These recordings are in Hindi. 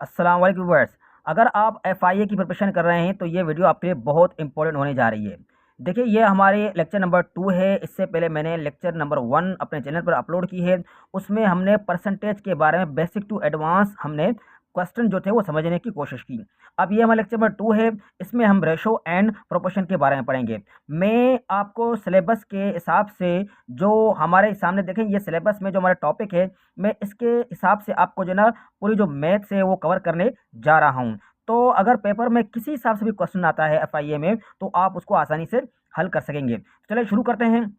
अस्सलाम वालेकुम व्यूअर्स। अगर आप एफआईए की प्रिपरेशन कर रहे हैं तो ये वीडियो आपके लिए बहुत इंपॉर्टेंट होने जा रही है। देखिए, ये हमारे लेक्चर नंबर 2 है। इससे पहले मैंने लेक्चर नंबर 1 अपने चैनल पर अपलोड की है। उसमें हमने परसेंटेज के बारे में बेसिक टू एडवांस हमने क्वेश्चन जो थे वो समझने की कोशिश की। अब ये हमारा लेक्चर नंबर 2 है। इसमें हम रेशो एंड प्रोपोर्शन के बारे में पढ़ेंगे। मैं आपको सिलेबस के हिसाब से जो हमारे सामने देखें, ये सिलेबस में जो हमारा टॉपिक है, मैं इसके हिसाब से आपको जो ना पूरी जो मैथ्स है वो कवर करने जा रहा हूँ। तो अगर पेपर में किसी हिसाब से भी क्वेश्चन आता है एफआईए में, तो आप उसको आसानी से हल कर सकेंगे। चलिए शुरू करते हैं।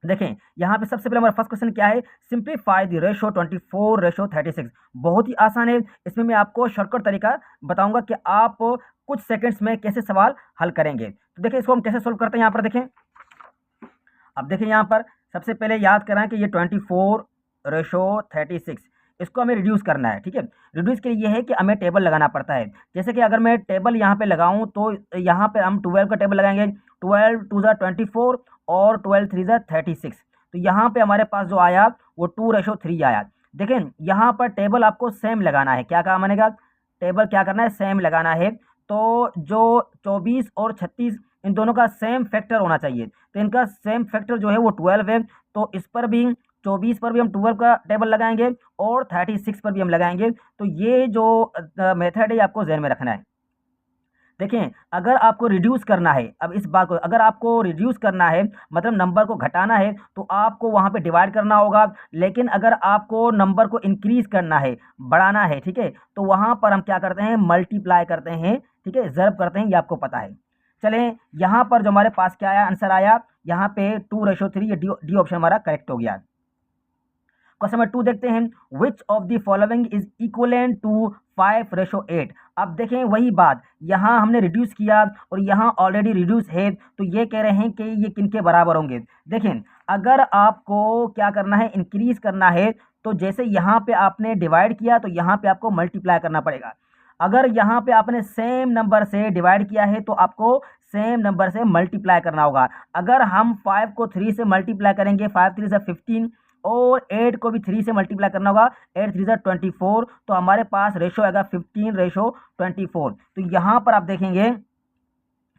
देखें, यहाँ पे सबसे पहले हमारा फर्स्ट क्वेश्चन क्या है, सिंप्लीफाई द रेशो 24:36। बहुत ही आसान है। इसमें मैं आपको शॉर्टकट तरीका बताऊंगा कि आप कुछ सेकंड्स में कैसे सवाल हल करेंगे। तो देखिए, इसको हम कैसे सोल्व करते हैं। यहाँ पर देखें, अब देखें, यहाँ पर सबसे पहले याद करें कि ये 24:36, इसको हमें रिड्यूस करना है। ठीक है, रिड्यूस के लिए ये है कि हमें टेबल लगाना पड़ता है। जैसे कि अगर मैं टेबल यहाँ पे लगाऊं तो यहाँ पे हम 12 का टेबल लगाएंगे। 12 2 ज़ा 24 और 12 3 ज़ा 36। तो यहाँ पे हमारे पास जो आया वो 2:3 आया। देखें, यहाँ पर टेबल आपको सेम लगाना है। क्या कहा मैंने कहा, टेबल क्या करना है, सेम लगाना है। तो जो 24 और 36, इन दोनों का सेम फैक्टर होना चाहिए। तो इनका सेम फैक्टर जो है वो 12 है। तो इस पर भी 24 पर भी हम 12 का टेबल लगाएंगे और 36 पर भी हम लगाएंगे। तो ये जो मेथड है आपको ध्यान में रखना है। देखें, अगर आपको रिड्यूस करना है, अब इस बात को, अगर आपको रिड्यूस करना है मतलब नंबर को घटाना है, तो आपको वहाँ पे डिवाइड करना होगा। लेकिन अगर आपको नंबर को इंक्रीज करना है, बढ़ाना है, ठीक है, तो वहाँ पर हम क्या करते हैं, मल्टीप्लाई करते हैं। ठीक है, ज़र्ब करते हैं, ये आपको पता है। चलें, यहाँ पर जो हमारे पास क्या आया, आंसर आया यहाँ पे 2:3। ये डी ऑप्शन हमारा करेक्ट हो गया। क्वेश्चन नंबर 2 देखते हैं, which of the following is equivalent to 5:8। अब देखें, वही बात, यहाँ हमने रिड्यूस किया और यहाँ ऑलरेडी रिड्यूस है, तो ये कह रहे हैं कि ये किनके बराबर होंगे। देखें, अगर आपको क्या करना है, इंक्रीज करना है, तो जैसे यहाँ पे आपने डिवाइड किया तो यहाँ पे आपको मल्टीप्लाई करना पड़ेगा। अगर यहाँ पे आपने सेम नंबर से डिवाइड किया है तो आपको सेम नंबर से मल्टीप्लाई करना होगा। अगर हम 5 को 3 से मल्टीप्लाई करेंगे, 5 3 ज़ा 15, और 8 को भी 3 से मल्टीप्लाई करना होगा, 8 3 ज़ा 24, तो हमारे पास रेशो आएगा 15:24। तो यहाँ पर आप देखेंगे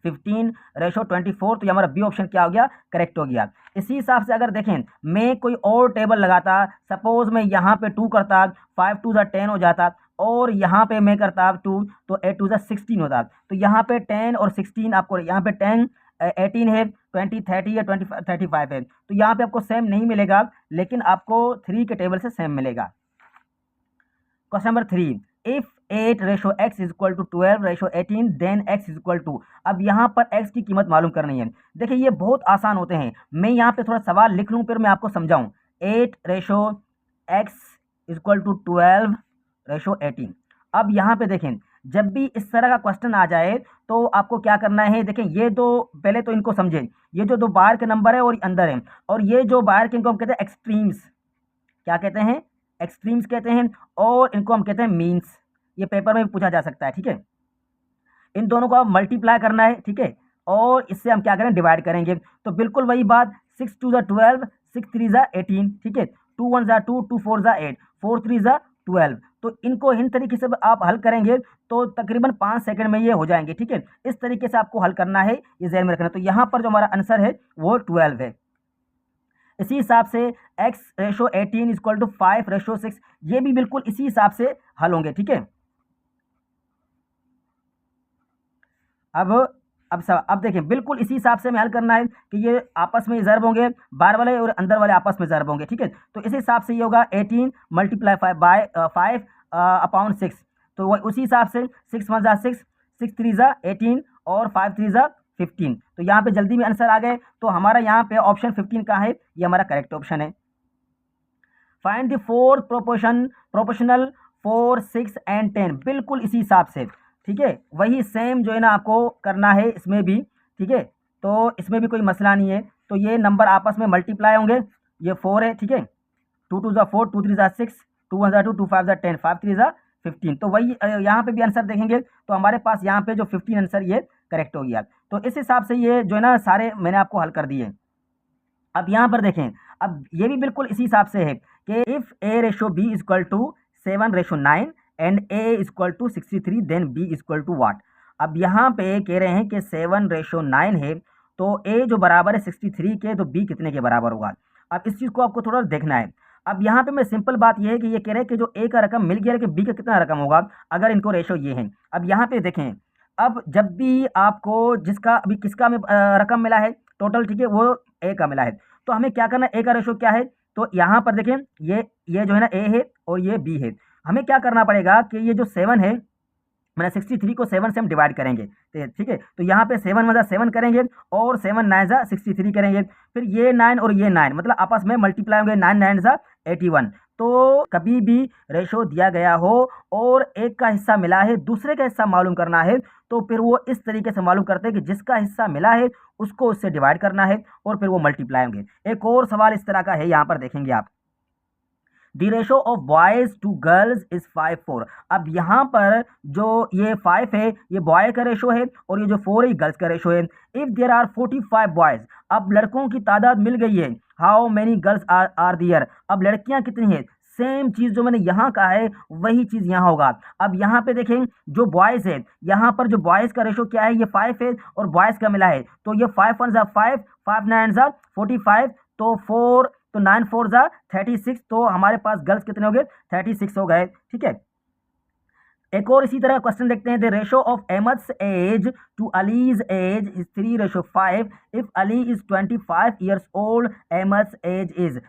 15:24, तो ये हमारा बी ऑप्शन क्या हो गया, करेक्ट हो गया। इसी हिसाब से अगर देखें, मैं कोई और टेबल लगाता, सपोज मैं यहाँ पे 2 करता, 5 2 ज़ा 10 हो जाता, और यहाँ पे मैं करता 2, तो 8 2 ज़ा 16 होता। तो यहाँ पे 10 और 16, आपको यहाँ पे 10 18 है, 20 30 या 20 35 है, तो यहाँ पे आपको सेम नहीं मिलेगा, लेकिन आपको 3 के टेबल से सेम मिलेगा। Question number 3, if 8:x is equal to 12:18 then x is equal to. अब यहाँ पर x की कीमत मालूम करनी है। देखिए, ये बहुत आसान होते हैं। मैं यहाँ पे थोड़ा सवाल लिख लूँ, फिर मैं आपको समझाऊँ। 8:x is equal to 12:18। अब यहाँ पे देखें, जब भी इस तरह का क्वेश्चन आ जाए तो आपको क्या करना है। देखें, ये दो, पहले तो इनको समझें, ये जो दो बाहर के नंबर है और अंदर है, और ये जो बाहर के, इनको हम कहते हैं एक्सट्रीम्स। क्या कहते हैं, एक्सट्रीम्स कहते हैं, और इनको हम कहते हैं मीन्स। ये पेपर में भी पूछा जा सकता है। ठीक है, इन दोनों को आप मल्टीप्लाई करना है। ठीक है, और इससे हम क्या करें, डिवाइड करेंगे। तो बिल्कुल वही बात, 6 2 ज़ा 12, 6 3 ज़ा 18। ठीक है, 2 1 ज़ा 2, 2 4 ज़ा 8, 4 3 ज़ा 12। तो इनको इन तरीके से आप हल करेंगे तो तकरीबन 5 सेकंड में ये हो जाएंगे। ठीक है, इस तरीके से आपको हल करना है, ये ध्यान में रखना। तो यहाँ पर जो हमारा आंसर है वो 12 है। इसी हिसाब से x:18 इक्वल टू 5:6, ये भी बिल्कुल इसी हिसाब से हल होंगे। ठीक है, अब अब देखिए, बिल्कुल इसी हिसाब से हमें हल करना है कि ये आपस में ज़र्ब होंगे, बाहर वाले और अंदर वाले आपस में ज़र्ब होंगे। ठीक है, तो इस हिसाब से ये होगा 18 मल्टीप्लाई 5 अपॉन 6। तो वो उसी हिसाब से 6 1 ज़ा 6, 6 3 ज़ा 18 और 5 3 ज़ा 15। तो यहाँ पे जल्दी में आंसर आ गए। तो हमारा यहाँ पे ऑप्शन 15 का है, ये हमारा करेक्ट ऑप्शन है। Find the fourth proportional 4 6 and 10। बिल्कुल इसी हिसाब से। ठीक है, वही सेम जो है ना आपको करना है इसमें भी। ठीक है, तो इसमें भी कोई मसला नहीं है। तो ये नंबर आपस में मल्टीप्लाई होंगे। ये 4 है। ठीक है, 2 2 ज़ा 4, 2 3 ज़ा 6, 2 1 ज़ा 2, 2 5 ज़ा 10, 5 3 ज़ा 15। तो वही यहाँ पे भी आंसर देखेंगे तो हमारे पास यहाँ पे जो 15 आंसर ये करेक्ट हो गया। तो इस हिसाब से ये जो है ना सारे मैंने आपको हल कर दिए। अब यहाँ पर देखें, अब ये भी बिल्कुल इसी हिसाब से है कि if a/b equal to 7:9 and A equal to 63 then B equal to what. अब यहाँ पे कह रहे हैं कि 7:9 है, तो ए जो बराबर है 63 के, तो बी कितने के बराबर होगा। अब इस चीज़ को आपको थोड़ा देखना है। अब यहाँ पे मैं सिंपल बात ये है कि ये कह रहे हैं कि जो ए का रकम मिल गया है कि बी का कितना रकम होगा अगर इनको रेशो ये है। अब यहाँ पे देखें, अब जब भी आपको जिसका अभी किसका में रकम मिला है टोटल, ठीक है, वो ए का मिला है, तो हमें क्या करना है, ए का रेशो क्या है, तो यहाँ पर देखें ये जो है ना ए है और ये बी है। हमें क्या करना पड़ेगा कि ये जो 7 है, मैंने 63 को 7 से हम डिवाइड करेंगे, ठीक है, तो यहाँ पे 7 × 7 करेंगे और 7 × 9 63 करेंगे, फिर ये 9 और ये 9 मतलब आपस में मल्टीप्लाई होंगे, 9 × 9 81। तो कभी भी रेशो दिया गया हो और एक का हिस्सा मिला है, दूसरे का हिस्सा मालूम करना है, तो फिर वो इस तरीके से मालूम करते हैं कि जिसका हिस्सा मिला है उसको उससे डिवाइड करना है और फिर वो मल्टीप्लाई होंगे। एक और सवाल इस तरह का है, यहाँ पर देखेंगे आप, the ratio of boys to girls is 5:4। अब यहाँ पर जो ये 5 है ये बॉय का रेशो है और ये जो 4 है गर्ल्स का रेशो है। इफ देयर आर 45 बॉयज, अब लड़कों की तादाद मिल गई है, how many girls are there, अब लड़कियां कितनी है, सेम चीज जो मैंने यहाँ कहा है वही चीज यहाँ होगा। अब यहाँ पे देखें जो बॉयज है, यहाँ पर जो बॉयज का रेशो क्या है, ये 5 है और बॉयज का मिला है, तो ये 5 × 1 = 5, 5 × 9 = 45, तो 4, तो 9 × 4 = 36, तो हमारे पास गर्ल्स कितने हो गए, 36 हो गए, ठीक है। एक और इसी तरह क्वेश्चन देखते हैं, the ratio of Ahmed's age to Ali's age is 3:5 if Ali is 25 years old, Ahmed's age is.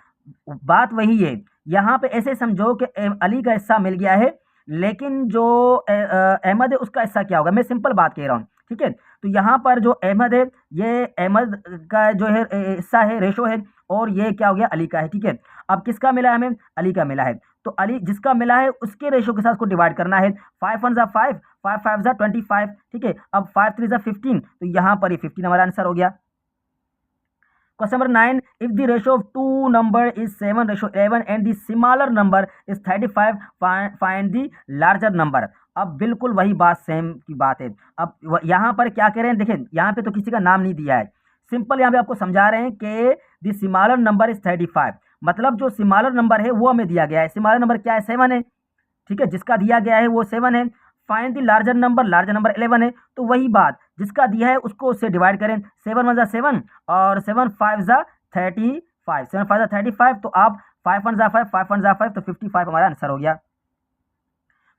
बात वही है, यहाँ पे ऐसे समझो कि अली का हिस्सा मिल गया है, लेकिन जो अहमद है उसका हिस्सा क्या होगा, मैं सिंपल बात कह रहा हूँ, ठीक है। तो यहाँ पर जो अहमद है, ये अहमद का जो है हिस्सा है, रेशो है, और ये क्या हो गया, अली का है, ठीक है। अब किसका मिला है, हमें अली का मिला है, तो अली जिसका मिला है उसके रेशो के साथ को डिवाइड करना है। 5 × 1 = 5, 5 × 5 = 25, ठीक है। अब 5 × 3 = 15, तो यहाँ पर ये 15 हमारा आंसर हो गया। Question number 9, if the ratio of two number is 7:11 and the smaller number is 35, find the larger number. अब बिल्कुल वही बात, सेम की बात है। अब यहाँ पर क्या कह रहे हैं, देखें यहाँ पे तो किसी का नाम नहीं दिया है, सिंपल यहाँ पे आपको समझा रहे हैं कि द स्मॉलर नंबर इज 35, मतलब जो स्मॉलर नंबर है वो हमें दिया गया है। स्मॉलर नंबर क्या है, 7 है, ठीक है, जिसका दिया गया है वो 7 है। फाइंड द लार्जर नंबर 11 है, तो वही बात, जिसका दिया है उसको उससे डिवाइड करें। 7 × 1 = 7 और 7 × 5 = 35, 7 × 5 = 35, तो आप 5 × 1 = 5, 5 × 1 = 5, तो 55 हमारा आंसर हो गया।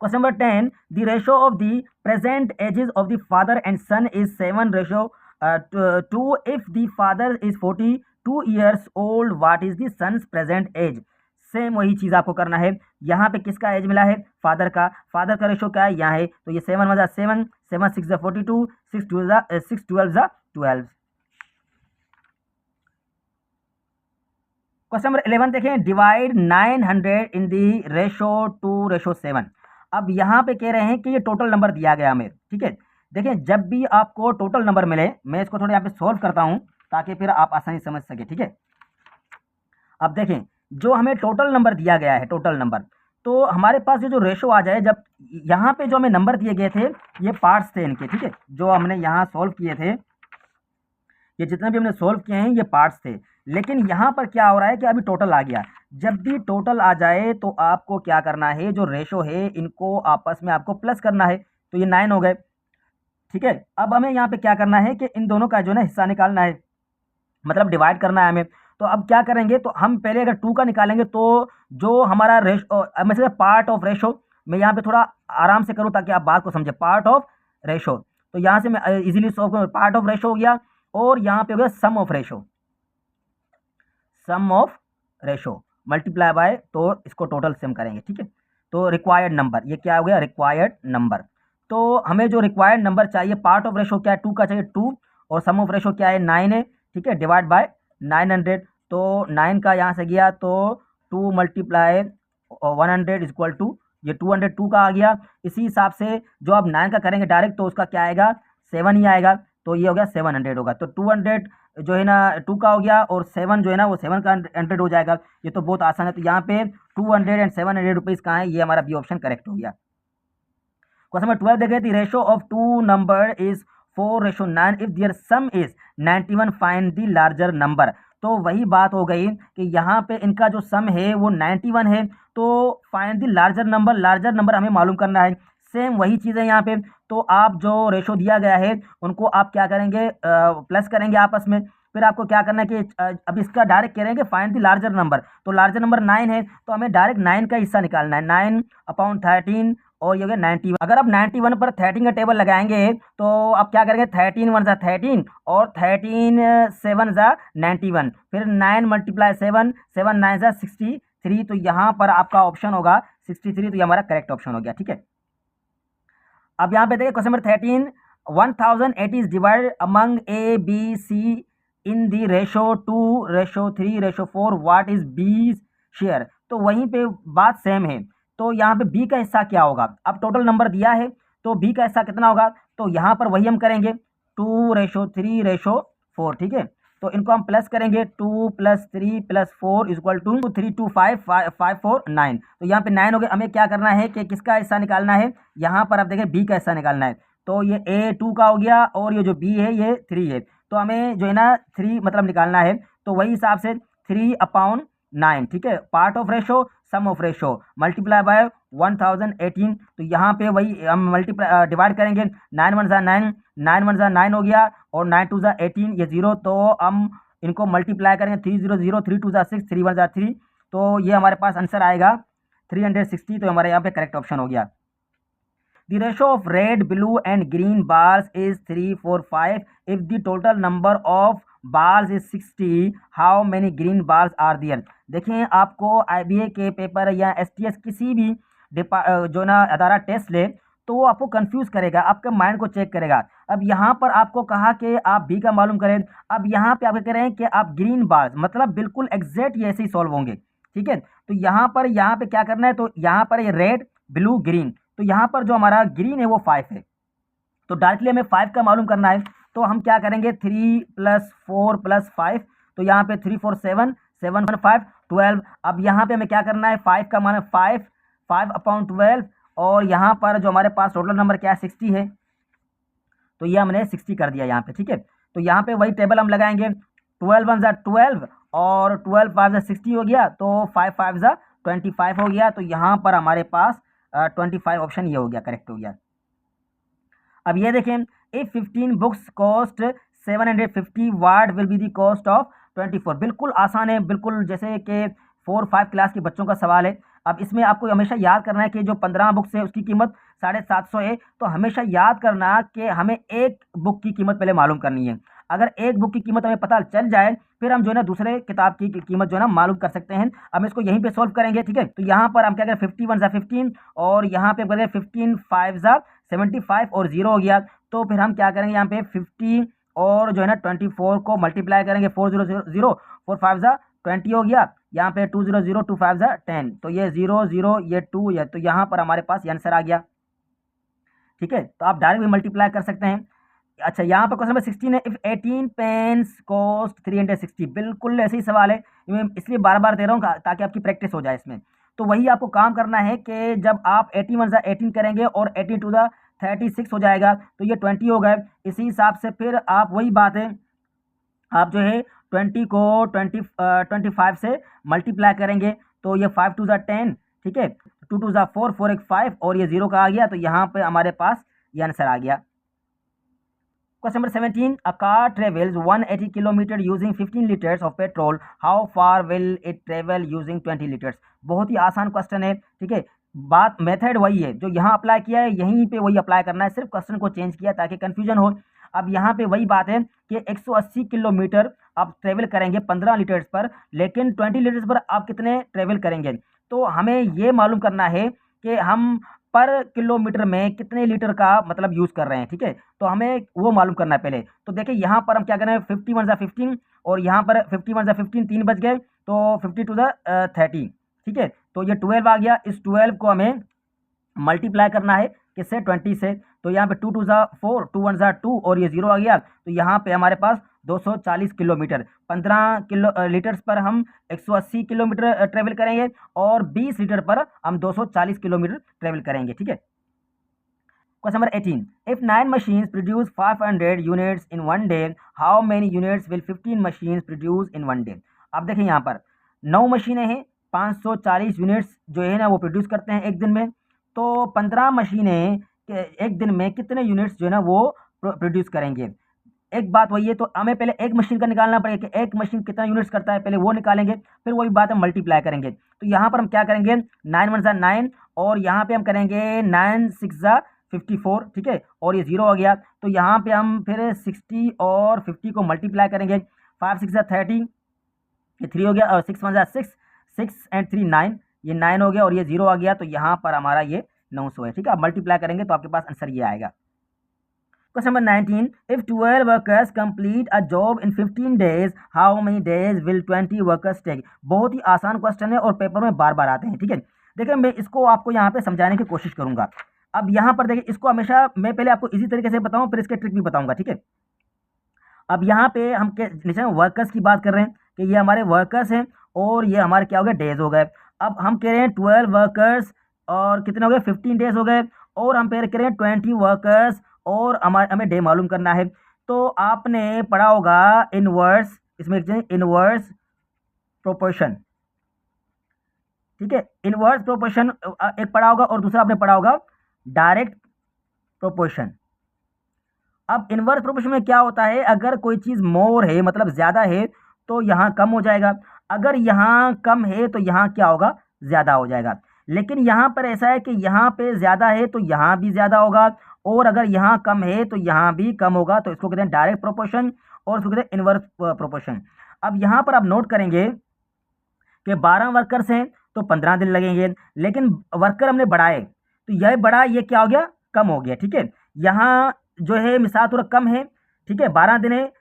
Question number 10, the ratio of the present ages of the father and son is 7:2 if the father is 42 years old, what is the son's present age. Same वही चीज़ आपको करना है, यहाँ पे किसका एज मिला है, फादर का रेशो क्या है, यहाँ है, तो ये 7 × 1 = 7, 7 × 6 = 42, 6 × 12 = 12। क्वेश्चन नंबर 11 देखें, डिवाइड 900 इन दी रेशो 2:7। अब यहाँ पे कह रहे हैं कि ये टोटल नंबर दिया गया हमें, ठीक है। देखें जब भी आपको टोटल नंबर मिले, मैं इसको थोड़ा यहाँ पे सॉल्व करता हूँ ताकि फिर आप आसानी समझ सके, ठीक है। अब देखें जो हमें टोटल नंबर दिया गया है, टोटल नंबर, तो हमारे पास ये जो रेशो आ जाए, जब यहाँ पे जो हमें नंबर दिए गए थे ये पार्ट्स थे इनके, ठीक है, जो हमने यहाँ सॉल्व किए थे, ये जितने भी हमने सॉल्व किए हैं ये पार्ट्स थे, लेकिन यहाँ पर क्या हो रहा है कि अभी टोटल आ गया। जब भी टोटल आ जाए तो आपको क्या करना है, जो रेशो है इनको आपस में आपको प्लस करना है, तो ये 9 हो गए, ठीक है। अब हमें यहाँ पे क्या करना है कि इन दोनों का जो है ना हिस्सा निकालना है, मतलब डिवाइड करना है हमें। तो अब क्या करेंगे, तो हम पहले अगर 2 का निकालेंगे तो जो हमारा रेशो, मैं पार्ट ऑफ रेशो, मैं यहाँ पे थोड़ा आराम से करूँ ताकि आप बात को समझे, पार्ट ऑफ रेशो, तो यहाँ से मैं इजीली सॉल्व करूँ, पार्ट ऑफ रेशो हो गया, और यहाँ पे हो गया sum of ratio, sum of ratio multiply by, तो इसको टोटल सम करेंगे, ठीक है। तो रिक्वायर्ड नंबर, ये क्या हो गया, रिक्वायर्ड नंबर। तो हमें जो रिक्वायर्ड नंबर चाहिए, पार्ट ऑफ रेशो क्या है, 2 का चाहिए 2, और सम ऑफ रेशो क्या है, 9 है, ठीक है, डिवाइड बाय 900, तो 9 का यहाँ से गया तो 2 × 100 इक्वल टू ये 202 का आ गया। इसी हिसाब से जो आप 9 का करेंगे डायरेक्ट, तो उसका क्या आएगा, 7 ही आएगा, तो ये हो गया 700 होगा। तो 200 जो है ना 2 का हो गया, और 7 जो है ना वो 7 का 100 हो जाएगा। ये तो बहुत आसान है, तो यहाँ पे 200 एंड 700 रुपीज़ कहाँ है, ये हमारा बी ऑप्शन करेक्ट हो गया। क्वेश्चन नंबर 12 देखें, the ratio of two number is 4:9 if their sum is 91, find the larger number. तो वही बात हो गई कि यहाँ पे इनका जो सम है वो 91 है, तो फाइंड द लार्जर नंबर हमें मालूम करना है। सेम वही चीज़ है यहाँ पे। तो आप जो रेशो दिया गया है उनको आप क्या करेंगे, प्लस करेंगे आपस में। फिर आपको क्या करना है कि अब इसका डायरेक्ट करेंगे फाइंड द लार्जर नंबर। तो लार्जर नंबर 9 है, तो हमें डायरेक्ट 9 का हिस्सा निकालना है। 9/13 और ये हो गया 91। अगर आप 91 पर 13 का टेबल लगाएंगे तो आप क्या करेंगे, 13 1 ज़ा 13 और 13 7 ज़ा 91, फिर 9 × 7 7 9 ज़ा 63। तो यहाँ पर आपका ऑप्शन होगा 63। तो ये हमारा करेक्ट ऑप्शन हो गया। ठीक है, अब यहाँ पे देखिए question number 13, 1080 is divided among A B C in the ratio 2:3:4, what is B share. तो वहीं पे बात सेम है। तो यहाँ पे बी का हिस्सा क्या होगा, अब टोटल नंबर दिया है तो बी का हिस्सा कितना होगा, तो यहाँ पर वही हम करेंगे 2:3:4। ठीक है, तो इनको हम प्लस करेंगे, 2 + 3 + 4 = 3 2 5 5 4 9। तो यहाँ पे 9 हो गए। हमें क्या करना है कि किसका हिस्सा निकालना है, यहाँ पर आप देखें बी का हिस्सा निकालना है। तो ये ए 2 का हो गया और ये जो बी है ये 3 है। तो हमें जो है ना 3 मतलब निकालना है। तो वही हिसाब से 3/9। ठीक है, part of ratio sum of ratio multiply by 1018। तो यहाँ पे वही हम मल्टीप्लाई डिवाइड करेंगे। 9 1 ज़ा 9, 9 1 ज़ा 9 हो गया और 9 2 ज़ा 18, ये 0। तो हम इनको मल्टीप्लाई करेंगे, 3 0 0, 3 2 ज़ा 6, 3 1 ज़ा 3। तो ये हमारे पास आंसर आएगा 360। तो हमारे यहाँ पे करेक्ट ऑप्शन हो गया। The ratio of red, blue and green bars is 3 4 5. If the total number of bars is 60, how many green bars are there? देखिए, आपको IBA के पेपर या STS किसी भी जो ना अदारा टेस्ट ले तो वो आपको कंफ्यूज करेगा, आपके माइंड को चेक करेगा। अब यहाँ पर आपको कहा कि आप बी का मालूम करें। अब यहाँ पे आप कह रहे हैं कि आप ग्रीन बार्स मतलब बिल्कुल एग्जैक्ट ये ऐसे ही सॉल्व होंगे। ठीक है, तो यहाँ पे क्या करना है, तो यहाँ पर ये रेड ब्लू ग्रीन, तो यहाँ पर जो हमारा ग्रीन है वो 5 है। तो डायरेक्टली हमें 5 का मालूम करना है। तो हम क्या करेंगे, 3 + 4 + 5। तो यहाँ पे 3 4 7 7 1 5 12। अब यहाँ पे हमें क्या करना है, 5 का मान 5/12 और यहाँ पर जो हमारे पास टोटल नंबर क्या है 60 है। तो ये हमने 60 कर दिया यहाँ पे। ठीक है, तो यहाँ पे वही टेबल हम लगाएंगे, 12 1 ज़ा 12 और 12 5 ज़ा 60 हो गया। तो 5 5 ज़ा 25 हो गया। तो यहाँ पर हमारे पास 25 ऑप्शन ये हो गया, करेक्ट हो गया। अब ये देखें, if 15 books cost 750, what will be the cost of 24। बिल्कुल आसान है, बिल्कुल जैसे कि 4 5 क्लास के बच्चों का सवाल है। अब इसमें आपको हमेशा याद करना है कि जो 15 बुक्स है उसकी कीमत 750 है। तो हमेशा याद करना कि हमें एक बुक की कीमत पहले मालूम करनी है। अगर एक बुक की कीमत हमें पता चल जाए फिर हम जो है ना दूसरे किताब की कीमत जो है ना मालूम कर सकते हैं। हम इसको यहीं पे सॉल्व करेंगे। ठीक है, तो यहाँ पर हम क्या करें, 50 1 ज़ा 15 और यहाँ पे करें 15 5 ज़ा 75 और 0 हो गया। तो फिर हम क्या करेंगे, यहाँ पे 50 और जो है ना 24 को मल्टीप्लाई करेंगे, 4 0 0 0 4 5 ज़ा 20 हो गया। यहाँ पे 2 0 0 2 5 ज़ा 10। तो ये 0 0 ये 2 ये, तो यहाँ पर हमारे पास ये आंसर आ गया। ठीक है, तो आप डायरेक्ट भी मल्टीप्लाई कर सकते हैं। अच्छा, यहाँ पर क्वेश्चन नंबर 16 है, इफ 18 पेन्स कॉस्ट 360। बिल्कुल ऐसे ही सवाल है, मैं इसलिए बार बार दे रहा हूँ ताकि आपकी प्रैक्टिस हो जाए इसमें। तो वही आपको काम करना है कि जब आप 80 1 ज़ा 18 करेंगे और 80 2 ज़ा 36 हो जाएगा तो ये 20 हो गए। इसी हिसाब से फिर आप वही बात है, आप जो है 20 को 25 से मल्टीप्लाई करेंगे। तो ये 5 2 ज़ा 10। ठीक है, 2 2 ज़ा 4 4 1 5 और ये 0 का आ गया। तो यहाँ पे हमारे पास ये आंसर आ गया। Question number 17. A car travels 180 km using 15 liters of petrol. How far will it travel using 20 liters? बहुत ही आसान क्वेश्चन है। ठीक है, बात मेथड वही है जो यहाँ अप्लाई किया है, यहीं पे वही अप्लाई करना है, सिर्फ क्वेश्चन को चेंज किया ताकि कंफ्यूजन हो। अब यहाँ पे वही बात है कि 180 किलोमीटर आप ट्रेवल करेंगे 15 लीटर्स पर, लेकिन 20 लीटर्स पर आप कितने ट्रेवल करेंगे। तो हमें ये मालूम करना है कि हम पर किलोमीटर में कितने लीटर का मतलब यूज़ कर रहे हैं। ठीक है, तो हमें वो मालूम करना है पहले। तो देखिए यहाँ पर हम क्या करें, 50 1 ज़ा 15 और यहाँ पर 50 1 ज़ा 15 3 बच गए। तो 50 2 ज़ा 30। ठीक है, तो ये 12 आ गया। इस 12 को हमें मल्टीप्लाई करना है किससे, 20 से। तो यहाँ पे 2 2 ज़ा 4 2 1 ज़ा 2 और ये 0 आ गया। तो यहाँ पे हमारे पास 240 किलोमीटर, 15 लीटर्स पर हम 180 किलोमीटर ट्रेवल करेंगे और 20 लीटर पर हम 240 किलोमीटर ट्रेवल करेंगे। ठीक है, question number 18. If 9 machines produce 500 units in one day, how many units will 15 machines produce in one day? अब देखें यहाँ पर 9 मशीनें हैं 540 यूनिट्स जो है ना वो प्रोड्यूस करते हैं एक दिन में। तो 15 मशीनें एक दिन में कितने यूनिट्स जो है ना वो प्रोड्यूस करेंगे। एक बात वही है, तो हमें पहले एक मशीन का निकालना पड़ेगा कि एक मशीन कितना यूनिट्स करता है, पहले वो निकालेंगे, फिर वही बात हम मल्टीप्लाई करेंगे। तो यहाँ पर हम क्या करेंगे, 9 1 ज़ा 9 और यहाँ पे हम करेंगे 9 6 ज़ा 54, ठीक है, और ये 0 हो गया। तो यहाँ पे हम फिर 60 और 50 को मल्टीप्लाई करेंगे, 5 6 ज़ा 30, ये 3 हो गया, और 6 1 ज़ा 6, 6 एंड 3 9, ये 9 हो गया और ये 0 आ गया। तो यहाँ पर हमारा ये 900 है, ठीक है। अब मल्टीप्लाई करेंगे तो आपके पास आंसर ये आएगा। Question number 19. If 12 workers complete a job in 15 days, how many days will 20 workers take? बहुत ही आसान क्वेश्चन है और पेपर में बार बार आते हैं, ठीक है। देखिए मैं इसको आपको यहाँ पे समझाने की कोशिश करूंगा। अब यहाँ पर देखिए, इसको हमेशा मैं पहले आपको इसी तरीके से बताऊँ, फिर इसके ट्रिक भी बताऊंगा, ठीक है। अब यहाँ पे हम नीचे वर्कर्स की बात कर रहे हैं कि ये हमारे वर्कर्स हैं और ये हमारे क्या हो गए, डेज हो गए। अब हम कह रहे हैं 12 वर्कर्स और कितने हो गए, 15 डेज हो गए, और हम कह रहे हैं 20 वर्कर्स और हमें डे मालूम करना है। तो आपने पढ़ा होगा इनवर्स, इसमें इनवर्स प्रोपोर्शन, ठीक है। इनवर्स प्रोपोर्शन एक पढ़ा होगा और दूसरा आपने पढ़ा होगा डायरेक्ट प्रोपोर्शन। अब इनवर्स प्रोपोर्शन में क्या होता है, अगर कोई चीज़ मोर है मतलब ज़्यादा है तो यहाँ कम हो जाएगा, अगर यहाँ कम है तो यहाँ क्या होगा, ज़्यादा हो जाएगा। लेकिन यहाँ पर ऐसा है कि यहाँ पे ज़्यादा है तो यहाँ भी ज़्यादा होगा, और अगर यहाँ कम है तो यहाँ भी कम होगा। तो इसको कहते हैं डायरेक्ट प्रोपोर्शन और इसको कहते हैं इनवर्स प्रोपोर्शन। अब यहाँ पर आप नोट करेंगे कि 12 वर्कर्स हैं तो 15 दिन लगेंगे, लेकिन वर्कर हमने बढ़ाए तो यह बढ़ा, ये क्या हो गया, कम हो गया, ठीक है। यहाँ जो है मिसाल थोड़ा कम है, ठीक है, 12 दिन है,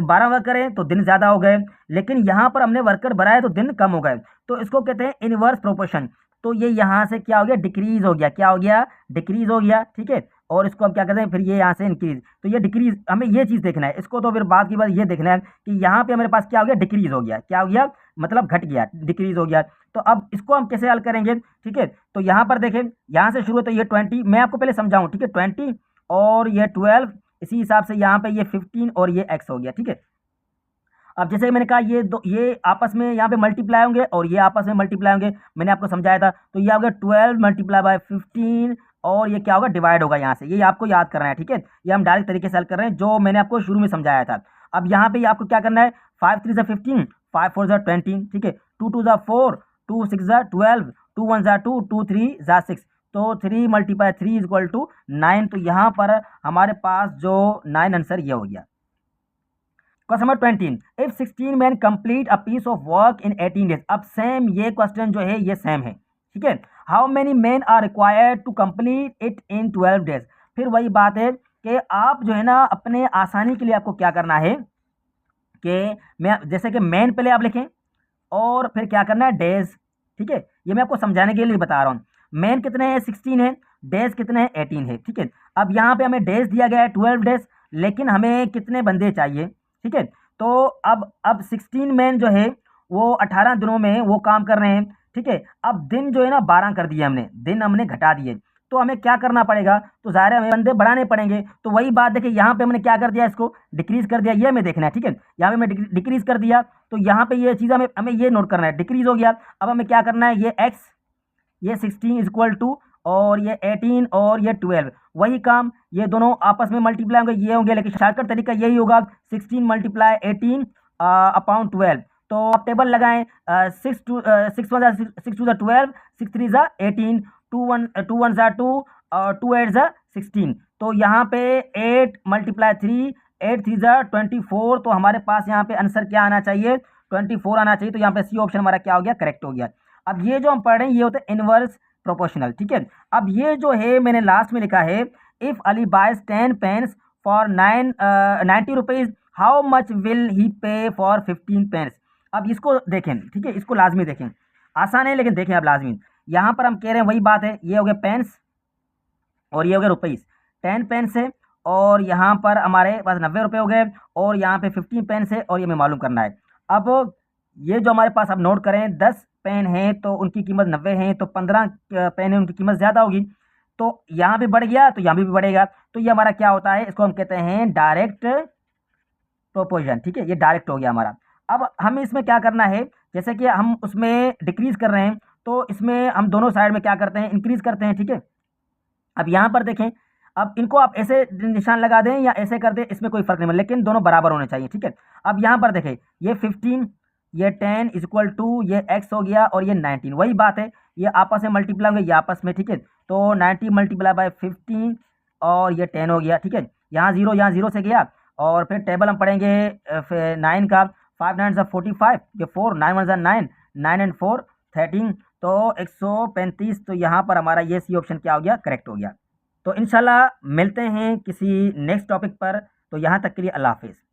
12 वर्कर है तो दिन ज़्यादा हो गए, लेकिन यहाँ पर हमने वर्कर बढ़ाए तो दिन कम हो गए। तो इसको कहते हैं इनवर्स प्रोपोर्शन। तो ये यहाँ से क्या हो गया, डिक्रीज हो गया, क्या हो गया, डिक्रीज हो गया, ठीक है। और इसको हम क्या कहते हैं, फिर ये यहाँ से इंक्रीज, तो ये डिक्रीज, हमें ये चीज़ देखना है इसको। तो फिर बात की बात ये देखना है कि यहाँ पे हमारे पास क्या हो गया, डिक्रीज हो गया, क्या हो गया, मतलब घट गया, डिक्रीज हो गया। तो अब इसको हम कैसे हल करेंगे, ठीक है। तो यहाँ पर देखें, यहाँ से शुरू है तो ये 20, मैं आपको पहले समझाऊँ, ठीक है, 20 और ये 12, इसी हिसाब से यहाँ पे ये 15 और ये x हो गया, ठीक है। अब जैसे मैंने कहा ये आपस में यहाँ पे मल्टीप्लाई होंगे और ये आपस में मल्टीप्लाई होंगे, मैंने आपको समझाया था। तो ये होगा 12 मल्टीप्लाई बाय 15 और ये क्या होगा, डिवाइड होगा यहाँ से, ये आपको याद करना है, ठीक है। ये हम डायरेक्ट तरीके से हल कर रहे हैं जो मैंने आपको शुरू में समझाया था। अब यहाँ पे आपको क्या करना है, 5 3 ज़ा 15, 5 4 ज़ा 20, ठीक है, 2 2 ज़ा 4, 2 6 ज़ा 12, 2 1 ज़ा 2, 2 3 ज़ा 6, तो 3 मल्टीप्लाई 3 इक्वल टू 9। तो यहाँ पर हमारे पास जो 9 आंसर ये हो गया। Question number 20, if 16 man complete a piece of work in 18 days. अब सेम ये क्वेश्चन जो है ये सेम है, ठीक है। How many man are required to complete it in 12 days. फिर वही बात है कि आप जो है ना अपने आसानी के लिए आपको क्या करना है कि मैं जैसे कि मैन पहले आप लिखें और फिर क्या करना है, डेज, ठीक है। ये मैं आपको समझाने के लिए बता रहा हूँ। मैन कितने हैं, 16 है, डेज कितने हैं, 18 है, ठीक है। अब यहाँ पे हमें डेज दिया गया है 12 डेज, लेकिन हमें कितने बंदे चाहिए, ठीक है। तो अब 16 मैन जो है वो 18 दिनों में वो काम कर रहे हैं, ठीक है। अब दिन जो है ना 12 कर दिए हमने, दिन हमने घटा दिए, तो हमें क्या करना पड़ेगा, तो ज़ाहिर है हमें बंदे बढ़ाने पड़ेंगे। तो वही बात देखिए, यहाँ पे हमने क्या कर दिया, इसको डिक्रीज कर दिया, ये हमें देखना है, ठीक है। यहाँ पे मैं डिक्रीज कर दिया, तो यहाँ पे ये चीज़ हमें ये नोट करना है, डिक्रीज हो गया। अब हमें क्या करना है, ये x, ये 16 इज इक्वल टू, और ये 18 और ये 12, वही काम, ये दोनों आपस में मल्टीप्लाई होंगे, ये होंगे, लेकिन शॉर्टकट तरीका यही होगा, 16 मल्टीप्लाई 18 अपॉन 12। तो आप टेबल लगाएं, 6 2 6 1 6 2 12, 6 3 18, 2 1 2 और 2 8 16। तो यहाँ पे 8 मल्टीप्लाई 3, 8 3 24। तो हमारे पास यहाँ पे आंसर क्या आना चाहिए, 24 आना चाहिए। तो यहाँ पे सी ऑप्शन हमारा क्या हो गया, करेक्ट हो गया। अब ये जो हम पढ़ रहे हैं ये होता है इनवर्स प्रोपोर्शनल, ठीक है। अब ये जो है मैंने लास्ट में लिखा है, if Ali buys 10 pens for 90 rupees, how much will he pay for 15 pens. अब इसको देखें, ठीक है, इसको लाजमी देखें, आसान है लेकिन देखें आप लाजमी। यहाँ पर हम कह रहे हैं वही बात है, ये हो गया पेन्स और ये हो गया रुपीज़, 10 पेन्स है और यहाँ पर हमारे पास 90 रुपये हो गए, और यहाँ पे 15 पेन्स है और ये हमें मालूम करना है। अब ये जो हमारे पास, अब नोट करें, 10 पेन है तो उनकी कीमत 90 है, तो 15 पेन है उनकी कीमत ज़्यादा होगी, तो यहाँ भी बढ़ गया तो यहाँ भी बढ़ेगा। तो ये हमारा क्या होता है, इसको हम कहते हैं डायरेक्ट प्रोपोर्शन, ठीक है, ये डायरेक्ट हो गया हमारा। अब हमें इसमें क्या करना है, जैसे कि हम उसमें डिक्रीज़ कर रहे हैं, तो इसमें हम दोनों साइड में क्या करते हैं, इंक्रीज़ करते हैं, ठीक है। अब यहाँ पर देखें, अब इनको आप ऐसे निशान लगा दें या ऐसे कर दें, इसमें कोई फ़र्क नहीं, लेकिन दोनों बराबर होने चाहिए, ठीक है। अब यहाँ पर देखें, ये 15, ये 10 इक्वल टू ये x हो गया और ये 19, वही बात है, ये आपस में मल्टीप्लाई होंगे, ये आपस में, ठीक है। तो 90 मल्टीप्लाई बाय 15 और ये 10 हो गया, ठीक है। यहाँ ज़ीरो से गया, और फिर टेबल हम पढ़ेंगे 9 का, 5 9 45, ये 4 9 1 9, 9 एंड 4 13, तो 135। तो यहाँ पर हमारा ये सी ऑप्शन क्या हो गया, करेक्ट हो गया। तो इंशाल्लाह मिलते हैं किसी नेक्स्ट टॉपिक पर। तो यहाँ तक के लिए अल्लाह हाफिज़।